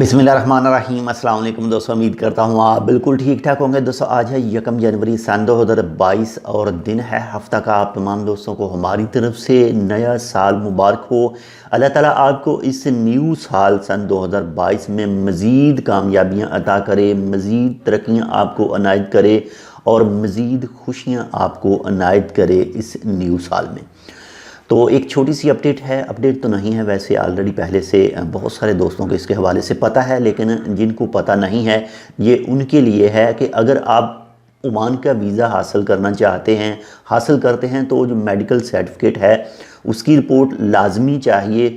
बिस्मिल्लाहिर्रहमानिर्रहीम। अस्सलाम वालेकुम दोस्तों, उम्मीद करता हूँ आप बिल्कुल ठीक ठाक होंगे। दोस्तों आज है 1 जनवरी सन 2022 और दिन है हफ्ता का। आप तमाम दोस्तों को हमारी तरफ से नया साल मुबारक हो। अल्लाह ताला आपको इस न्यू साल सन 2022 में मज़ीद कामयाबियाँ अता करे, मज़ीद तरक्कियाँ आपको अनायत करे और मज़ीद खुशियाँ आपको अनायत करे इस न्यू साल में। तो एक छोटी सी अपडेट है, अपडेट तो नहीं है वैसे, ऑलरेडी पहले से बहुत सारे दोस्तों को इसके हवाले से पता है, लेकिन जिनको पता नहीं है ये उनके लिए है कि अगर आप ओमान का वीज़ा हासिल करना चाहते हैं, हासिल करते हैं, तो जो मेडिकल सर्टिफिकेट है उसकी रिपोर्ट लाजमी चाहिए,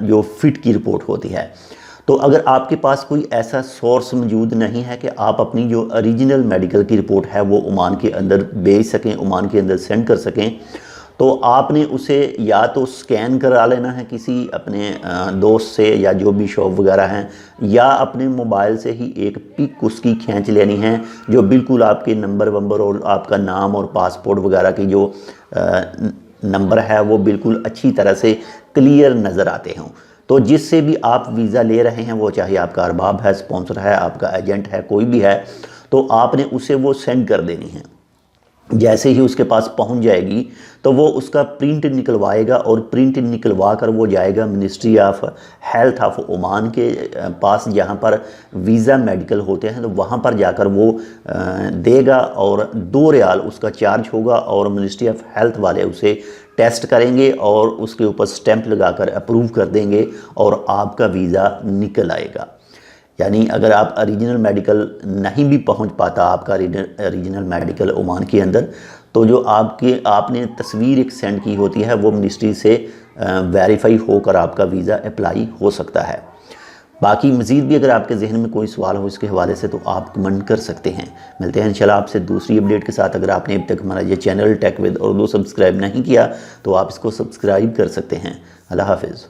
जो फ़िट की रिपोर्ट होती है। तो अगर आपके पास कोई ऐसा सोर्स मौजूद नहीं है कि आप अपनी जो ओरिजिनल मेडिकल की रिपोर्ट है वो ओमान के अंदर भेज सकें, ओमान के अंदर सेंड कर सकें, तो आपने उसे या तो स्कैन करा लेना है किसी अपने दोस्त से या जो भी शॉप वगैरह हैं, या अपने मोबाइल से ही एक पिक उसकी खींच लेनी है जो बिल्कुल आपके नंबर वंबर और आपका नाम और पासपोर्ट वगैरह की जो नंबर है वो बिल्कुल अच्छी तरह से क्लियर नज़र आते हों। तो जिससे भी आप वीज़ा ले रहे हैं, वो चाहे आपका अरबाब है, स्पॉन्सर है, आपका एजेंट है, कोई भी है, तो आपने उसे वो सेंड कर देनी है। जैसे ही उसके पास पहुंच जाएगी तो वो उसका प्रिंट निकलवाएगा और प्रिंट निकलवा कर वो जाएगा ministry of health of Oman के पास, जहां पर वीज़ा मेडिकल होते हैं, तो वहां पर जाकर वो देगा और 2 रियाल उसका चार्ज होगा और मिनिस्ट्री ऑफ हेल्थ वाले उसे टेस्ट करेंगे और उसके ऊपर स्टैंप लगाकर अप्रूव कर देंगे और आपका वीज़ा निकल आएगा। यानी अगर आप ओरिजिनल मेडिकल नहीं भी पहुंच पाता, आपका ओरिजिनल मेडिकल ओमान के अंदर, तो जो आपने तस्वीर एक सेंड की होती है वो मिनिस्ट्री से वेरीफाई होकर आपका वीज़ा अप्लाई हो सकता है। बाकी मज़ीद भी अगर आपके जहन में कोई सवाल हो इसके हवाले से तो आप कमेंट कर सकते हैं। मिलते हैं इंशाल्लाह आपसे दूसरी अपडेट के साथ। अगर आपने अब तक हमारा ये channel tech with Urdu subscribe नहीं किया तो आप इसको सब्सक्राइब कर सकते हैं। अल्लाह हाफिज़।